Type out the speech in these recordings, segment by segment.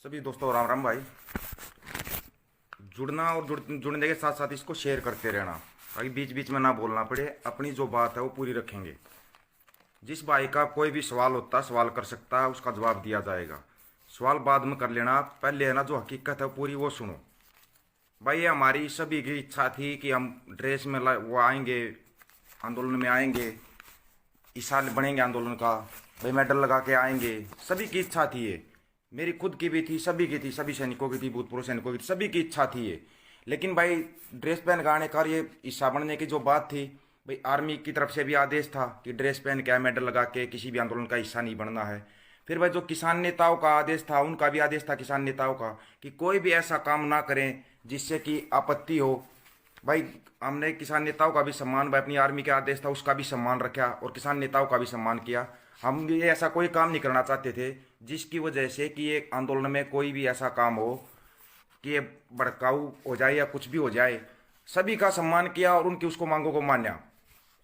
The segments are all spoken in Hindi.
सभी दोस्तों राम राम भाई। जुड़ना और जुड़ने के साथ साथ इसको शेयर करते रहना ताकि बीच बीच में ना बोलना पड़े। अपनी जो बात है वो पूरी रखेंगे। जिस भाई का कोई भी सवाल होता सवाल कर सकता है, उसका जवाब दिया जाएगा। सवाल बाद में कर लेना, पहले है ना जो हकीकत है पूरी वो सुनो। भाई ये हमारी सभी की इच्छा थी कि हम ड्रेस में वो आएंगे, आंदोलन में आएंगे, इस साल बनेंगे आंदोलन का, भाई मेडल लगा के आएंगे। सभी की इच्छा थी ये, मेरी खुद की भी थी, सभी की थी, सभी सैनिकों की थी, भूतपूर्व सैनिकों की थी, सभी की इच्छा थी ये। लेकिन भाई ड्रेस पहन के आने का ये हिस्सा बनने की जो बात थी, भाई आर्मी की तरफ से भी आदेश था कि ड्रेस पहन के मेडल लगा के किसी भी आंदोलन का हिस्सा नहीं बनना है। फिर भाई जो किसान नेताओं का आदेश था, उनका भी आदेश था किसान नेताओं का कि कोई भी ऐसा काम ना करें जिससे कि आपत्ति हो। भाई हमने किसान नेताओं का भी सम्मान, भाई अपनी आर्मी का आदेश था उसका भी सम्मान रखा और किसान नेताओं का भी सम्मान किया। हम ये ऐसा कोई काम नहीं करना चाहते थे जिसकी वजह से कि एक आंदोलन में कोई भी ऐसा काम हो कि ये भड़काऊ हो जाए या कुछ भी हो जाए। सभी का सम्मान किया और उनकी उसको मांगों को मान्या,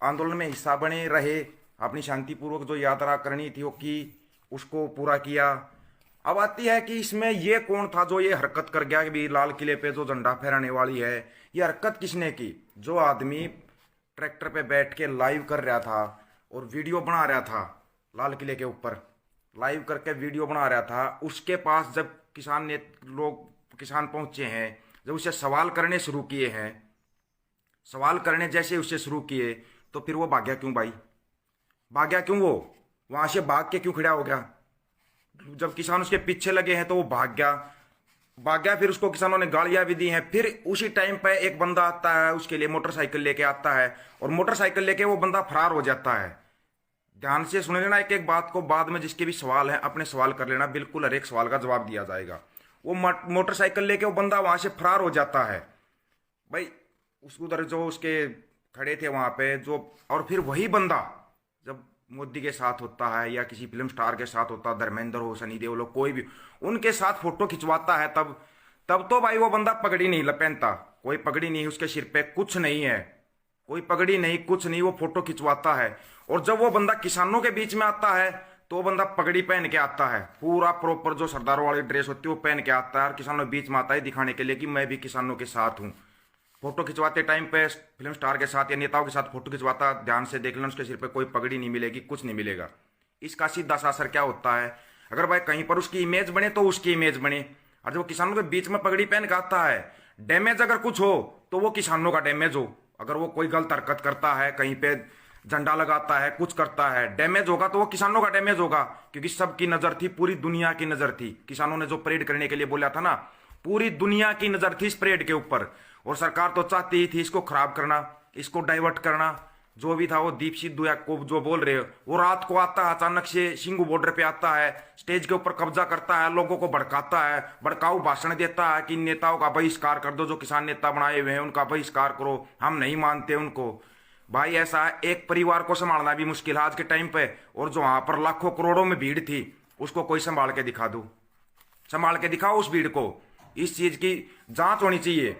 आंदोलन में हिस्सा बने रहे, अपनी शांतिपूर्वक जो यात्रा करनी थी वो की, उसको पूरा किया। अब आती है कि इसमें ये कौन था जो ये हरकत कर गया कि भी लाल किले पे जो झंडा फहराने वाली है, ये हरकत किसने की? जो आदमी ट्रैक्टर पे बैठ के लाइव कर रहा था और वीडियो बना रहा था, लाल किले के ऊपर लाइव करके वीडियो बना रहा था, उसके पास जब किसान पहुंचे हैं, जब उसे सवाल करने शुरू किए हैं, सवाल करने जैसे उससे शुरू किए तो फिर वो भाग्या क्यों भाई? भाग्या क्यों? वो वहां से भाग के क्यों खड़ा हो गया? जब किसान उसके पीछे लगे हैं तो वो भाग गया। फिर उसको किसानों ने गालियां भी दी हैं। फिर उसी टाइम पे एक बंदा आता है, उसके लिए मोटरसाइकिल लेके आता है और मोटरसाइकिल लेके वो बंदा फरार हो जाता है। ध्यान से सुन लेना एक एक बात को, बाद में जिसके भी सवाल है अपने सवाल कर लेना, बिल्कुल हर एक सवाल का जवाब दिया जाएगा। वो मोटरसाइकिल लेके वो बंदा वहां से फरार हो जाता है। भाई उस उधर जो उसके खड़े थे वहां पे जो, और फिर वही बंदा जब मोदी के साथ होता है या किसी फिल्म स्टार के साथ होता, धर्मेंद्र हो, सनी देओल हो, कोई भी उनके साथ फोटो खिंचवाता है, तब तब तो भाई वो बंदा पगड़ी नहीं पहनता, कोई पगड़ी नहीं उसके सिर पे, कुछ नहीं है, कोई पगड़ी नहीं, कुछ नहीं, वो फोटो खिंचवाता है। और जब वो बंदा किसानों के बीच में आता है तो वो बंदा पगड़ी पहन के आता है, पूरा प्रॉपर जो सरदारों वाली ड्रेस होती है वो पहन के आता है और किसानों के बीच में आता है दिखाने के लिए कि मैं भी किसानों के साथ हूँ। फोटो खिंचवाते टाइम पे फिल्म स्टार के साथ या नेताओं के साथ फोटो खिंचवाता, ध्यान से देख लेना उसके सिर पे कोई पगड़ी नहीं मिलेगी, कुछ नहीं मिलेगा। इसका सीधा सा असर क्या होता है? अगर भाई कहीं पर उसकी इमेज बने तो उसकी इमेज बने, और जब किसानों के बीच में पगड़ी पहन के आता है, डैमेज अगर कुछ हो तो वो किसानों का डैमेज हो। अगर वो कोई गलत हरकत करता है, कहीं पे झंडा लगाता है, कुछ करता है, डैमेज होगा तो वो किसानों का डैमेज होगा, क्योंकि सबकी नजर थी, पूरी दुनिया की नजर थी। किसानों ने जो परेड करने के लिए बोला था ना, पूरी दुनिया की नजर थी इस परेड के ऊपर, और सरकार तो चाहती ही थी इसको खराब करना, इसको डाइवर्ट करना। जो भी था वो दीप सिद्धू या को जो बोल रहे हो, वो रात को आता है अचानक से, सिंगू बॉर्डर पे आता है, स्टेज के ऊपर कब्जा करता है, लोगों को भड़काता है, भड़काऊ भाषण देता है कि नेताओं का बहिष्कार कर दो, जो किसान नेता बनाए हुए हैं उनका बहिष्कार करो, हम नहीं मानते उनको। भाई ऐसा है, एक परिवार को संभालना भी मुश्किल है आज के टाइम पे, और जो वहां पर लाखों करोड़ों में भीड़ थी उसको कोई संभाल के दिखा दो, संभाल के दिखाओ उस भीड़ को। इस चीज की जांच होनी चाहिए।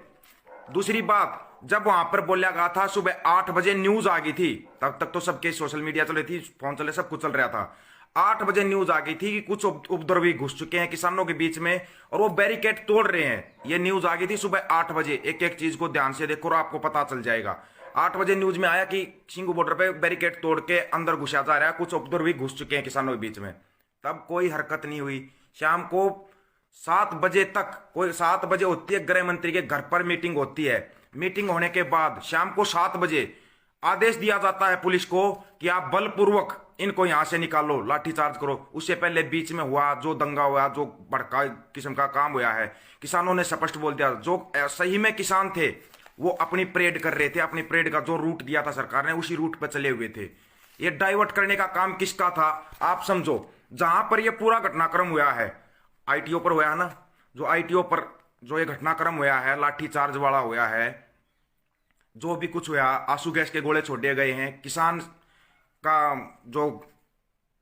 दूसरी बात, जब वहां पर बोला गया था सुबह 8 बजे न्यूज आ गई थी, तब तक तो सबके सोशल मीडिया चल रही थी, फोन चले, सब कुछ चल रहा था। 8 बजे न्यूज आ गई थी कि कुछ उपद्रवी घुस चुके हैं किसानों के बीच में और वो बैरिकेड तोड़ रहे हैं। ये न्यूज आ गई थी सुबह 8 बजे। एक एक चीज को ध्यान से देखो और आपको पता चल जाएगा। 8 बजे न्यूज में आया कि सिंगू बॉर्डर पे बैरिकेड तोड़ के अंदर घुसा जा रहा है, कुछ उपद्रवी घुस चुके हैं किसानों के बीच में। तब कोई हरकत नहीं हुई। शाम को 7 बजे तक, कोई 7 बजे होती है गृह मंत्री के घर पर मीटिंग होती है, मीटिंग होने के बाद शाम को 7 बजे आदेश दिया जाता है पुलिस को कि आप बलपूर्वक इनको यहां से निकालो, लाठीचार्ज करो। उससे पहले बीच में हुआ जो दंगा हुआ, जो भड़का किस्म का काम हुआ है, किसानों ने स्पष्ट बोल दिया, जो सही में किसान थे वो अपनी परेड कर रहे थे, अपनी परेड का जो रूट दिया था सरकार ने उसी रूट पर चले हुए थे। ये डाइवर्ट करने का काम किसका था आप समझो। जहां पर ये पूरा घटनाक्रम हुआ है, आईटीओ पर हुआ है ना, जो आईटीओ पर जो ये घटनाक्रम हुआ है, लाठीचार्ज वाला हुआ है, जो भी कुछ हुआ, आंसू गैस के गोले छोड़े गए हैं, किसान का जो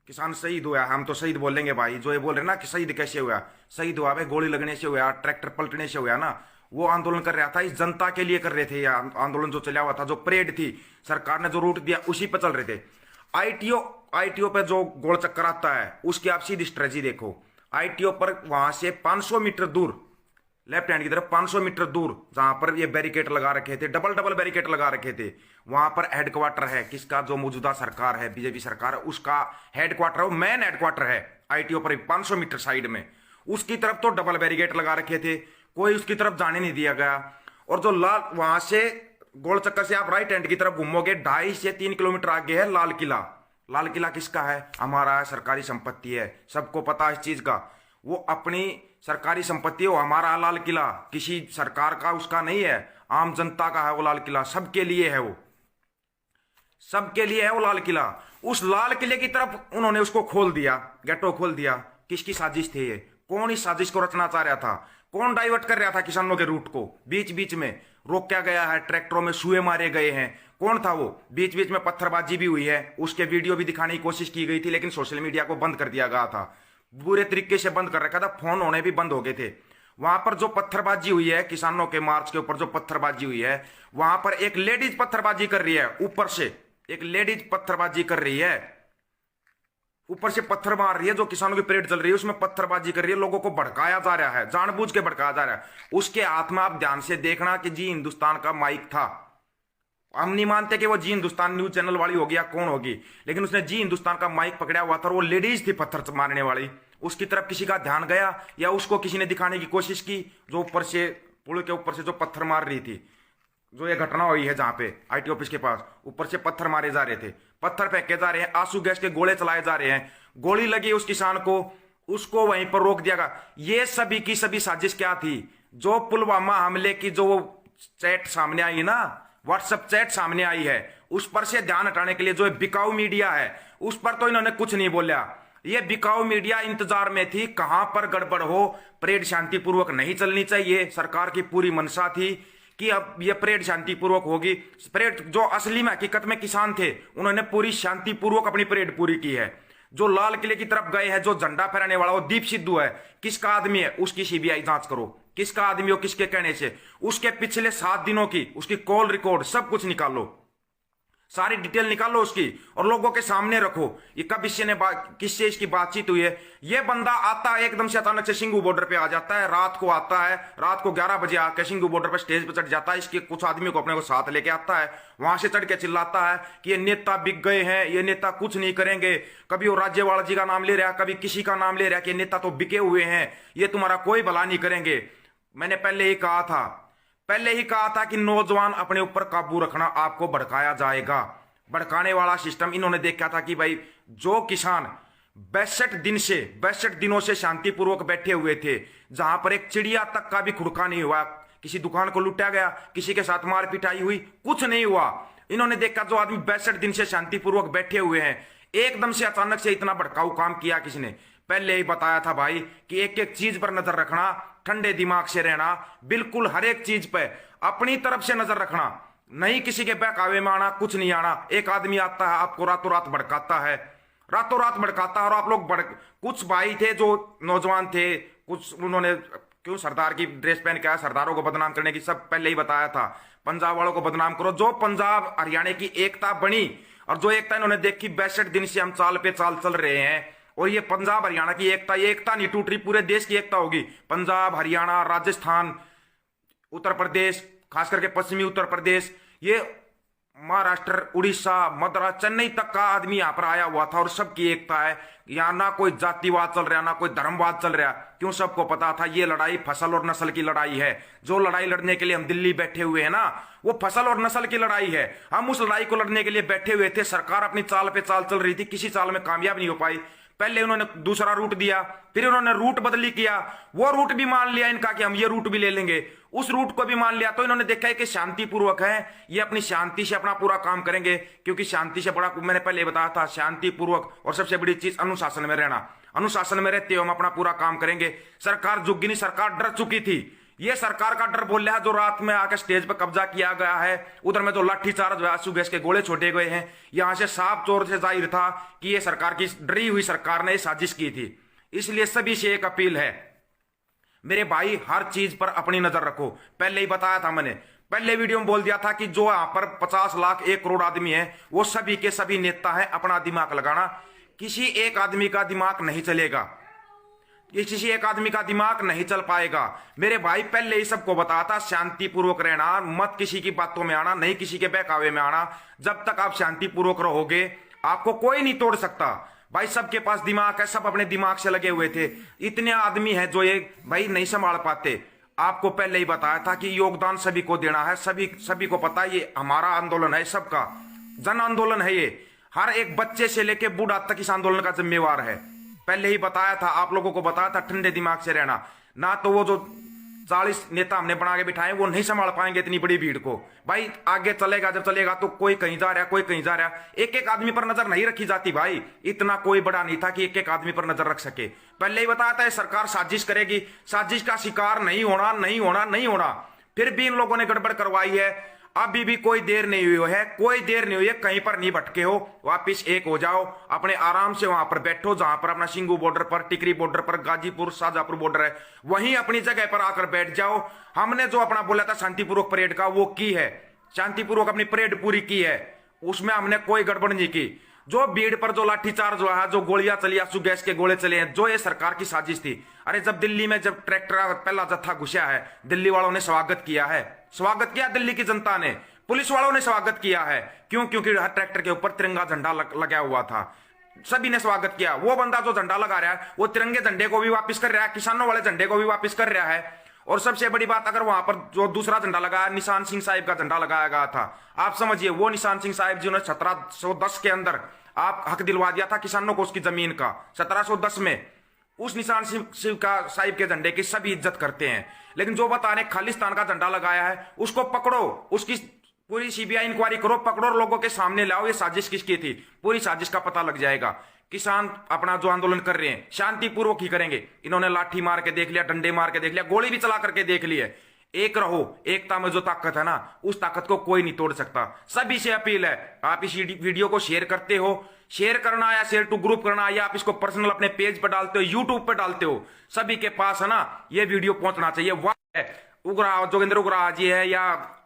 किसान शहीद हुआ, हम तो शहीद बोलेंगे भाई, जो ये बोल रहे ना कि शहीद कैसे हुआ, शहीद हुआ भाई गोली लगने से हुआ, ट्रैक्टर पलटने से हुआ ना। वो आंदोलन कर रहा था, इस जनता के लिए कर रहे थे। यह आंदोलन जो चला हुआ था, जो परेड थी, सरकार ने जो रूट दिया उसी पर चल रहे थे। आईटीओ पे जो गोल चक्कर आता है उसकी आप सीधी स्ट्रेटजी देखो। आईटीओ पर वहां से 500 मीटर दूर, लेफ्ट हैंड की तरफ 500 मीटर दूर, जहां पर ये बैरिकेड लगा रखे थे, डबल डबल बैरिकेड लगा रखे थे, वहां पर हेडक्वार्टर है किसका, जो मौजूदा सरकार है, बीजेपी सरकार है, उसका हेडक्वार्टर, वो मेन हेडक्वार्टर है आईटीओ पर 500 मीटर साइड में। उसकी तरफ तो डबल बैरिकेड लगा रखे थे, कोई उसकी तरफ जाने नहीं दिया गया। और जो लाल, वहां से गोल चक्कर से आप राइट हैंड की तरफ घूमोगे, 2.5 से 3 किलोमीटर आगे है लाल किला। लाल किला किसका है? हमारा है, सरकारी संपत्ति है, सबको पता है इस चीज का। वो अपनी सरकारी संपत्ति है, वो हमारा लाल किला, किसी सरकार का उसका नहीं है, आम जनता का है वो लाल किला, सबके लिए है, वो सबके लिए है वो लाल किला। उस लाल किले की तरफ उन्होंने उसको खोल दिया, गेटो खोल दिया। किसकी साजिश थी ये? कौन इस साजिश को रचना चाह रहा था? कौन डाइवर्ट कर रहा था किसानों के रूट को? बीच बीच में रोका गया है, ट्रैक्टरों में सुए मारे गए हैं। कौन था वो? बीच बीच में पत्थरबाजी भी हुई है, उसके वीडियो भी दिखाने की कोशिश की गई थी, लेकिन सोशल मीडिया को बंद कर दिया गया था, बुरे तरीके से बंद कर रखा था, फोन होने भी बंद हो गए थे। वहां पर जो पत्थरबाजी हुई है, किसानों के मार्च के ऊपर जो पत्थरबाजी हुई है, वहां पर एक लेडीज पत्थरबाजी कर रही है, ऊपर से एक लेडीज पत्थरबाजी कर रही है, ऊपर से पत्थर मार रही है। जो किसानों की परेड चल रही है उसमें पत्थरबाजी कर रही है, लोगों को भड़काया जा रहा है, जानबूझ के भड़काया जा रहा है। उसके हाथ में आप ध्यान से देखना कि जी हिंदुस्तान का माइक था। हम नहीं मानते कि वो जी हिंदुस्तान न्यूज चैनल वाली होगी या कौन होगी, लेकिन उसने जी हिंदुस्तान का माइक पकड़ा हुआ था और वो लेडीज थी पत्थर मारने वाली। उसकी तरफ किसी का ध्यान गया या उसको किसी ने दिखाने की कोशिश की? जो ऊपर से, पुल के ऊपर से जो पत्थर मार रही थी, जो ये घटना हुई है जहां पे आईटी ऑफिस के पास ऊपर से पत्थर मारे जा रहे थे, पत्थर फेंके जा रहे हैं, आंसू गैस के गोले चलाए जा रहे हैं, गोली लगी उस किसान को, उसको वहीं पर रोक दिया गया। ये सभी की सभी साजिश क्या थी? जो पुलवामा हमले की जो चैट सामने आई ना, व्हाट्सएप चैट सामने आई है, उस पर से ध्यान हटाने के लिए जो बिकाऊ मीडिया है उस पर तो इन्होंने कुछ नहीं बोला। ये बिकाऊ मीडिया इंतजार में थी कहां पर गड़बड़ हो, परेड शांतिपूर्वक नहीं चलनी चाहिए। सरकार की पूरी मंशा थी कि अब ये परेड शांतिपूर्वक होगी। परेड जो असली में हकीकत में किसान थे, उन्होंने पूरी शांतिपूर्वक अपनी परेड पूरी की है। जो लाल किले की तरफ गए हैं, जो झंडा फहराने वाला वो दीप सिद्धू है, किसका आदमी है? उसकी सीबीआई जांच करो, किसका आदमी हो, किसके कहने से। उसके पिछले 7 दिनों की उसकी कॉल रिकॉर्ड सब कुछ निकालो, सारी डिटेल निकालो उसकी और लोगों के सामने रखो। ये कब किससे इसकी बातचीत हुई है? ये बंदा आता है एकदम से, अचानक से सिंघू बॉर्डर पे आ जाता है, रात को आता है, रात को 11 बजे आकर सिंघू बॉर्डर पे स्टेज पे चढ़ जाता है, इसके कुछ आदमियों को अपने को साथ लेके आता है, वहां से चढ़ के चिल्लाता है कि ये नेता बिक गए हैं, ये नेता कुछ नहीं करेंगे। कभी वो राज्यपाल जी का नाम ले रहा है, कभी किसी का नाम ले रहा है कि नेता तो बिके हुए हैं, ये तुम्हारा कोई भला नहीं करेंगे। मैंने पहले ही कहा था कि नौजवान अपने ऊपर काबू रखना, आपको भड़काया जाएगा। भड़काने वाला सिस्टम इन्होंने देखा था कि भाई जो किसान 62 दिनों से शांतिपूर्वक बैठे हुए थे, जहां पर एक चिड़िया तक का भी खुड़का नहीं हुआ, किसी दुकान को लूटा गया, किसी के साथ मार पिटाई हुई, कुछ नहीं हुआ। इन्होंने देखा जो आदमी 62 दिन से शांतिपूर्वक बैठे हुए हैं, एकदम से अचानक से इतना भड़काऊ काम किया किसने? पहले ही बताया था भाई कि एक एक चीज पर नजर रखना, ठंडे दिमाग से रहना, बिल्कुल हर एक चीज पे अपनी तरफ से नजर रखना, नहीं किसी के बहकावे में आना, कुछ नहीं आना। एक आदमी आता है आपको रातों रात भड़काता है, रातों रात भड़काता है, और आप लोग कुछ भाई थे जो नौजवान थे, कुछ उन्होंने क्यों सरदार की ड्रेस पहन के आया, सरदारों को बदनाम करने की, सब पहले ही बताया था। पंजाब वालों को बदनाम करो, जो पंजाब हरियाणा की एकता बनी और जो एकता इन्होंने देखी, 62 दिन से हम चाल पे चाल चल रहे हैं, और ये पंजाब हरियाणा की एकता, ये एकता नहीं टूट रही, पूरे देश की एकता होगी। पंजाब, हरियाणा, राजस्थान, उत्तर प्रदेश, खास करके पश्चिमी उत्तर प्रदेश, ये महाराष्ट्र, उड़ीसा, मद्रास, चेन्नई तक का आदमी यहाँ पर आया हुआ था, और सबकी एकता है। यहाँ ना कोई जातिवाद चल रहा, ना कोई धर्मवाद चल रहा। क्यों? सबको पता था ये लड़ाई फसल और नस्ल की लड़ाई है। जो लड़ाई लड़ने के लिए हम दिल्ली बैठे हुए हैं ना, वो फसल और नस्ल की लड़ाई है। हम उस लड़ाई को लड़ने के लिए बैठे हुए थे। सरकार अपनी चाल पे चाल चल रही थी, किसी चाल में कामयाब नहीं हो पाई। पहले उन्होंने दूसरा रूट दिया, फिर उन्होंने रूट बदली किया, वो रूट भी मान लिया इनका कि हम ये रूट भी ले लेंगे, उस रूट को भी मान लिया। तो इन्होंने देखा है कि शांतिपूर्वक है, ये अपनी शांति से अपना पूरा काम करेंगे, क्योंकि शांति से बड़ा, मैंने पहले बताया था, शांतिपूर्वक, और सबसे बड़ी चीज अनुशासन में रहना। अनुशासन में रहते हुए हम अपना पूरा काम करेंगे। सरकार झुक नहीं, सरकार डर चुकी थी। ये सरकार का डर बोल रहा है, जो रात में आकर स्टेज पर कब्जा किया गया है, उधर में जो लाठीचार्ज, आंसू गैस के गोले छोड़े गए हैं, यहां से साफ तौर से जाहिर था कि ये सरकार की डरी हुई सरकार ने साजिश की थी। इसलिए सभी से एक अपील है, मेरे भाई, हर चीज पर अपनी नजर रखो। पहले ही बताया था मैंने, पहले वीडियो में बोल दिया था कि जो यहां पर 50 लाख 1 करोड़ आदमी है, वो सभी के सभी नेता है। अपना दिमाग लगाना, किसी एक आदमी का दिमाग नहीं चलेगा। ये किसी एक आदमी का दिमाग नहीं चल पाएगा। मेरे भाई पहले ही सबको बताया था, शांतिपूर्वक रहना, मत किसी की बातों में आना, नहीं किसी के बहकावे में आना। जब तक आप शांतिपूर्वक रहोगे आपको कोई नहीं तोड़ सकता। भाई सबके पास दिमाग है, सब अपने दिमाग से लगे हुए थे। इतने आदमी हैं जो ये भाई नहीं संभाल पाते। आपको पहले ही बताया था कि योगदान सभी को देना है, सभी को पता है ये हमारा आंदोलन है, सबका जन आंदोलन है। ये हर एक बच्चे से लेके बूढ़ा तक इस आंदोलन का जिम्मेवार है। पहले ही बताया था, आप लोगों को बताया था ठंडे दिमाग से रहना। ना तो वो जो 40 नेता हमने बना के बिठाए वो नहीं संभाल पाएंगे इतनी बड़ी भीड़ को। भाई आगे चलेगा, जब चलेगा तो कोई कहीं जा रहा है, कोई कहीं जा रहा है। एक एक आदमी पर नजर नहीं रखी जाती भाई, इतना कोई बड़ा नहीं था कि एक एक आदमी पर नजर रख सके। पहले ही बताया था सरकार साजिश करेगी, साजिश का शिकार नहीं होना, नहीं होना, नहीं होना। फिर भी इन लोगों ने गड़बड़ करवाई है। अभी भी कोई देर नहीं हुई है, कोई देर नहीं हुई है, कहीं पर नहीं भटके हो, वापिस एक हो जाओ, अपने आराम से वहां पर बैठो जहां पर अपना सिंगू बॉर्डर पर, टिकरी बॉर्डर पर, गाजीपुर शाहजहांपुर बॉर्डर है, वहीं अपनी जगह पर आकर बैठ जाओ। हमने जो अपना बोला था शांतिपूर्वक परेड का वो की है, शांतिपूर्वक अपनी परेड पूरी की है, उसमें हमने कोई गड़बड़ नहीं की। जो भीड़ पर जो लाठीचार्ज हुआ है, जो गोलियां चली, आंसू गैस के गोले चले हैं, जो ये सरकार की साजिश थी। अरे जब दिल्ली में जब ट्रैक्टर का पहला जत्था घुसा है, दिल्ली वालों ने स्वागत किया है, स्वागत किया दिल्ली की जनता ने, पुलिस वालों ने स्वागत किया है। क्यों? क्योंकि हर ट्रैक्टर के ऊपर तिरंगा झंडा लगा हुआ था, सभी ने स्वागत किया। वो बंदा जो झंडा लगा रहा है वो तिरंगे झंडे को भी वापस कर रहा है, किसानों वाले झंडे को भी वापस कर रहा है। और सबसे बड़ी बात, अगर वहां पर जो दूसरा झंडा लगाया, निशान सिंह साहिब का झंडा लगाया गया था, आप समझिए वो निशान सिंह साहिब जिन्होंने 1710 के अंदर आप हक दिलवा दिया था किसानों को उसकी जमीन का, 1710 में, उस निशान सिंह का साहिब के झंडे की सभी इज्जत करते हैं। लेकिन जो बताने खालिस्तान का झंडा लगाया है उसको पकड़ो, उसकी पूरी सीबीआई इंक्वायरी करो, पकड़ो और लोगों के सामने लाओ ये साजिश किसकी थी, पूरी साजिश का पता लग जाएगा। किसान अपना जो आंदोलन कर रहे हैं शांतिपूर्वक ही करेंगे। इन्होंने लाठी मार के देख लिया, डंडे मार के देख लिया, गोली भी चला करके देख ली है। एक रहो, एकता में जो ताकत है ना, उस ताकत को कोई नहीं तोड़ सकता। सभी से अपील है, आप इस वीडियो को शेयर करते हो, शेयर करना या शेयर टू ग्रुप करना, या आप इसको पर्सनल अपने पेज पर डालते हो, यूट्यूब पर डालते हो, सभी के पास है ना ये वीडियो पहुंचना चाहिए। वाह उग्रा जोगेंद्र उग्रा जी है, या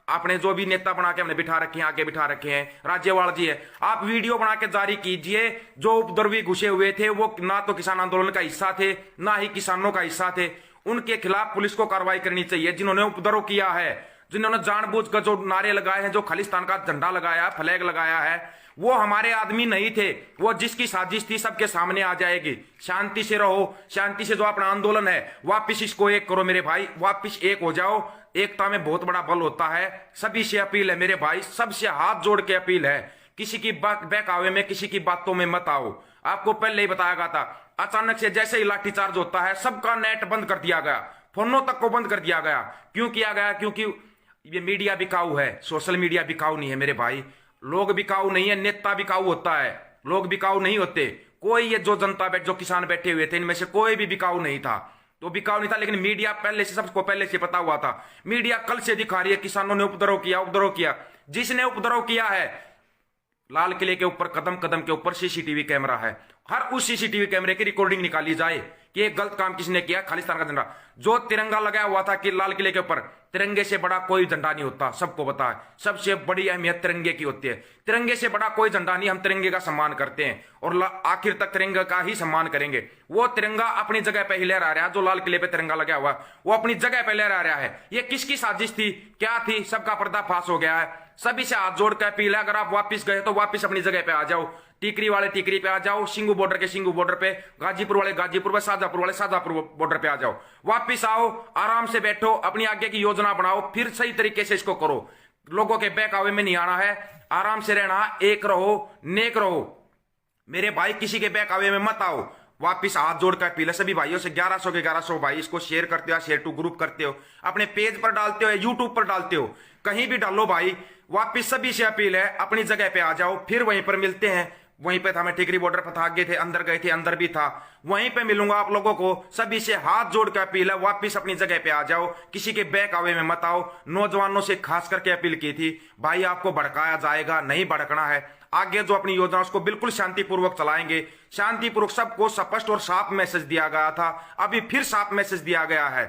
आपने जो भी नेता बना के हमने बिठा रखे हैं, आगे बिठा रखे हैं, राज्यपाल जी है, आप वीडियो बना के जारी कीजिए। जो उपद्रवी घुसे हुए थे वो ना तो किसान आंदोलन का हिस्सा थे, ना ही किसानों का हिस्सा थे, उनके खिलाफ पुलिस को कार्रवाई करनी चाहिए। जिन्होंने उपद्रव किया है, जिन्होंने जानबूझकर जो नारे लगाए हैं, जो खालिस्तान का झंडा लगाया, फ्लैग लगाया है, वो हमारे आदमी नहीं थे। वो जिसकी साजिश थी सबके सामने आ जाएगी। शांति से रहो, शांति से जो अपना आंदोलन है वापिस इसको एक करो मेरे भाई, वापिस एक हो जाओ। एकता में बहुत बड़ा बल होता है। सभी से अपील है मेरे भाई, सबसे हाथ जोड़ के अपील है, किसी की बहकावे में, किसी की बातों में मत आओ। आपको पहले ही बताया गया था, अचानक से जैसे ही लाठीचार्ज होता है सबका नेट बंद कर दिया गया, फोनों तक को बंद कर दिया गया। क्यों किया गया? क्योंकि ये मीडिया बिकाऊ है, सोशल मीडिया बिकाऊ नहीं है मेरे भाई। लोग बिकाऊ नहीं है, नेता बिकाऊ होता है, लोग बिकाऊ नहीं होते। कोई ये जो जनता जो किसान बैठे हुए थे इनमें से कोई भी बिकाऊ नहीं था, तो बिकाऊ नहीं था। लेकिन मीडिया पहले से, सबको पहले से पता हुआ था। मीडिया कल से दिखा रही है किसानों ने उपद्रव किया, उपद्रव किया। जिसने उपद्रव किया है, लाल किले के ऊपर कदम कदम के ऊपर सीसीटीवी कैमरा है, हर उस सीसीटीवी कैमरे की रिकॉर्डिंग निकाली जाए कि एक गलत काम किसने किया। खालिस्तान का झंडा जो तिरंगा लगाया हुआ था कि लाल किले के ऊपर, तिरंगे से बड़ा कोई झंडा नहीं होता, सबको पता है। सबसे बड़ी अहमियत तिरंगे की होती है, तिरंगे से बड़ा कोई झंडा नहीं। हम तिरंगे का सम्मान करते हैं और आखिर तक तिरंगे का ही सम्मान करेंगे। वो तिरंगा अपनी जगह पे ही लहरा रहा है, जो लाल किले पे तिरंगा लगा हुआ वो अपनी जगह पे लहरा रहा है। ये किसकी साजिश थी, क्या थी, सबका पर्दाफाश हो गया है। सभी से हाथ जोड़ कर अपील है, अगर आप वापिस गए तो वापिस अपनी जगह पे आ जाओ। टिकरी वाले टिकरी पे आ जाओ, सिंगू बॉर्डर के सिंगू बॉर्डर पे, गाजीपुर वाले गाजीपुर पे, शाहजहांपुर वाले शाहजहांपुर बॉर्डर पे आ जाओ। वापिस आओ, आराम से बैठो, अपनी आगे की योजना बनाओ, फिर सही तरीके से इसको करो। लोगों के बहकावे में नहीं आना है, आराम से रहना, एक रहो, नेक रहो मेरे भाई, किसी के बहकावे में मत आओ। वापिस हाथ जोड़ कर अपील है सभी भाइयों से, 1100 के 1100 भाई इसको शेयर करते हो, शेयर टू ग्रुप करते हो, अपने पेज पर डालते हो, यूट्यूब पर डालते हो, कहीं भी डालो भाई। वापिस सभी से अपील है, अपनी जगह पे आ जाओ, फिर वहीं पर मिलते हैं। वहीं पे था, मैं टिकरी बॉर्डर पर था, आगे थे, अंदर गए थे, अंदर भी था, वहीं पे मिलूंगा आप लोगों को। सभी से हाथ जोड़ के अपील है, वापिस अपनी जगह पे आ जाओ, किसी के बहकावे में मत आओ। नौजवानों से खास करके अपील की थी भाई, आपको भड़काया जाएगा, नहीं भड़कना है। आगे जो अपनी योजना उसको बिल्कुल शांतिपूर्वक चलाएंगे, शांतिपूर्वक। सबको स्पष्ट और साफ मैसेज दिया गया था, अभी फिर साफ मैसेज दिया गया है।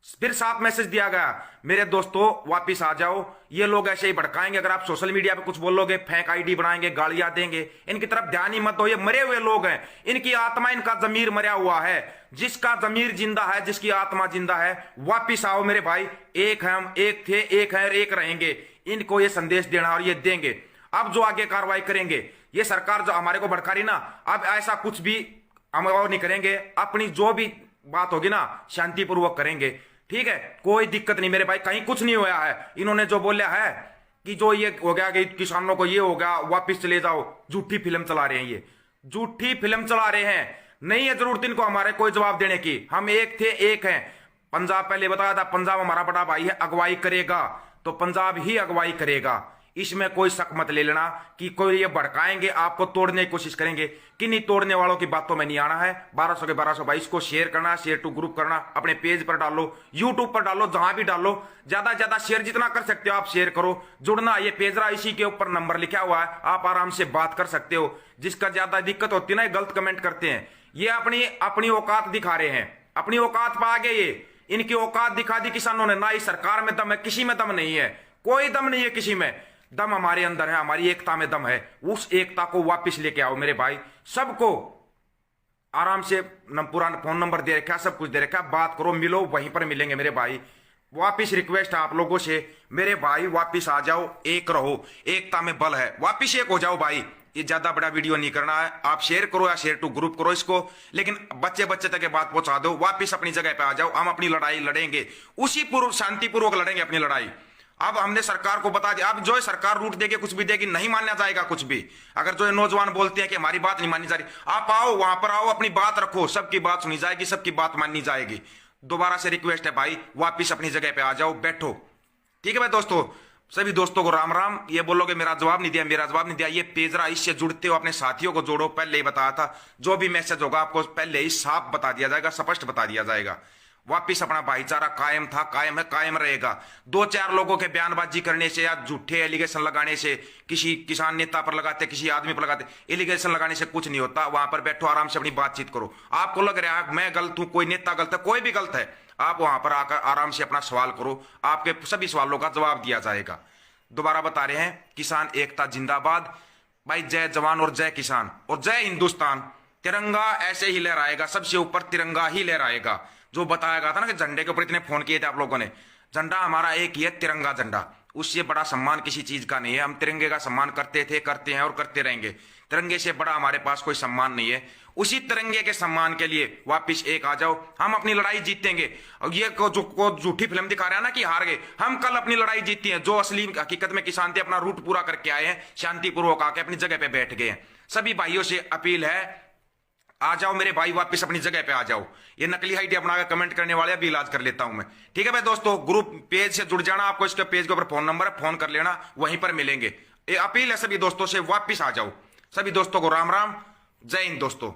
फिर साफ मैसेज दिया गया, मेरे दोस्तों वापिस आ जाओ, ये लोग ऐसे ही भड़काएंगे, अगर आप सोशल मीडिया पे कुछ बोलोगे, फेक आईडी बनाएंगे, गालियां देंगे, इनकी तरफ ध्यान ही मत दो, ये मरे हुए लोग हैं, इनकी आत्मा, इनका जमीर मरा हुआ है। जिसका जमीर जिंदा है, जिसकी आत्मा जिंदा है, वापिस आओ मेरे भाई, एक है हम, एक थे, एक है और एक रहेंगे। इनको ये संदेश देना और ये देंगे। अब जो आगे कार्रवाई करेंगे, ये सरकार जो हमारे को भड़का रही ना, अब ऐसा कुछ भी हम और नहीं करेंगे, अपनी जो भी बात होगी ना शांतिपूर्वक करेंगे, ठीक है, कोई दिक्कत नहीं मेरे भाई, कहीं कुछ नहीं हुआ है। इन्होंने जो बोला है कि जो ये हो गया कि किसानों को ये हो गया, वापिस चले जाओ, झूठी फिल्म चला रहे हैं, ये झूठी फिल्म चला रहे हैं। नहीं है जरूरत इनको हमारे कोई जवाब देने की, हम एक थे, एक हैं। पंजाब पहले बताया था, पंजाब हमारा बड़ा भाई है, अगुवाई करेगा तो पंजाब ही अगुवाई करेगा, इसमें कोई शक मत ले लेना कि कोई ये भड़काएंगे, आपको तोड़ने की कोशिश करेंगे। किन्हीं तोड़ने वालों की बातों में नहीं आना है। 1200 के 1200 भाई, इसको शेयर करना, शेयर टू ग्रुप करना, अपने पेज पर डालो, यूट्यूब पर डालो, जहां भी डालो, ज्यादा से ज्यादा शेयर जितना कर सकते हो आप शेयर करो। जुड़ना, ये पेज रहा, इसी के ऊपर नंबर लिखा हुआ है, आप आराम से बात कर सकते हो। जिसका ज्यादा दिक्कत होती है ना, गलत कमेंट करते हैं, ये अपनी अपनी औकात दिखा रहे हैं, अपनी औकात पा गए ये, इनकी औकात दिखा दी किसानों ने। ना ही सरकार में दम है, किसी में दम नहीं है, कोई दम नहीं है किसी में, दम हमारे अंदर है, हमारी एकता में दम है। उस एकता को वापस लेके आओ मेरे भाई, सबको आराम से पुराना फोन नंबर दे रखा, सब कुछ दे रखा, बात करो, मिलो, वहीं पर मिलेंगे मेरे भाई। वापिस रिक्वेस्ट है आप लोगों से मेरे भाई, वापिस आ जाओ, एक रहो, एकता में बल है, वापिस एक हो जाओ भाई। ये ज्यादा बड़ा वीडियो नहीं करना है, आप शेयर करो या शेयर टू ग्रुप करो इसको, लेकिन बच्चे बच्चे तक ये बात पहुंचा दो, वापिस अपनी जगह पे आ जाओ। हम अपनी लड़ाई लड़ेंगे, उसी पूर्व शांतिपूर्वक लड़ेंगे अपनी लड़ाई। अब हमने सरकार को बता दिया, अब जो है सरकार रूट देगी, कुछ भी देगी, नहीं मानना जाएगा कुछ भी। अगर जो नौजवान बोलते हैं कि हमारी बात नहीं मानी जा रही, आप आओ, वहां पर आओ, अपनी बात रखो, सबकी बात सुनी जाएगी, सबकी बात मानी जाएगी। दोबारा से रिक्वेस्ट है भाई, वापिस अपनी जगह पे आ जाओ, बैठो, ठीक है भाई। दोस्तों, सभी दोस्तों को राम राम। ये बोलोगे मेरा जवाब नहीं दिया, मेरा जवाब नहीं दिया, ये पेज रहा, इससे जुड़ते हो, अपने साथियों को जोड़ो, पहले ही बताया था। जो भी मैसेज होगा आपको पहले ही साफ बता दिया जाएगा, स्पष्ट बता दिया जाएगा। वापिस अपना भाईचारा कायम था, कायम है, कायम रहेगा। 2-4 लोगों के बयानबाजी करने से या झूठे एलिगेशन लगाने से, किसी किसान नेता पर लगाते, किसी आदमी पर लगाते, एलिगेशन लगाने से कुछ नहीं होता। वहां पर बैठो, आराम से अपनी बातचीत करो। आपको लग रहा है मैं गलत हूं, कोई नेता गलत है, कोई भी गलत है, आप वहां पर आकर आराम से अपना सवाल करो, आपके सभी सवालों का जवाब दिया जाएगा। दोबारा बता रहे हैं, किसान एकता जिंदाबाद भाई, जय जवान और जय किसान और जय हिंदुस्तान। तिरंगा ऐसे ही लहराएगा, सबसे ऊपर तिरंगा ही लहराएगा। जो बताया गया था ना कि झंडे के ऊपर इतने फोन किए थे आप लोगों ने, झंडा हमारा एक ही है, तिरंगा झंडा, उससे बड़ा सम्मान किसी चीज का नहीं है। हम तिरंगे का सम्मान करते थे, करते हैं और करते रहेंगे। तिरंगे से बड़ा हमारे पास कोई सम्मान नहीं है। उसी तिरंगे के सम्मान के लिए वापिस एक आ जाओ, हम अपनी लड़ाई जीतेंगे। और ये जो झूठी फिल्म दिखा रहे हैं ना कि हार गए, हम कल अपनी लड़ाई जीती है। जो असली हकीकत में किसान थे, अपना रूट पूरा करके आए हैं, शांतिपूर्वक आके अपनी जगह पे बैठ गए हैं। सभी भाइयों से अपील है, आ जाओ मेरे भाई, वापस अपनी जगह पे आ जाओ। ये नकली आईडी अपना कमेंट करने वाले भी इलाज कर लेता हूं मैं, ठीक है भाई। दोस्तों, ग्रुप पेज से जुड़ जाना, आपको इसके पेज के ऊपर फोन नंबर है, फोन कर लेना, वहीं पर मिलेंगे। ये अपील है सभी दोस्तों से, वापिस आ जाओ। सभी दोस्तों को राम राम, जय हिंद दोस्तों।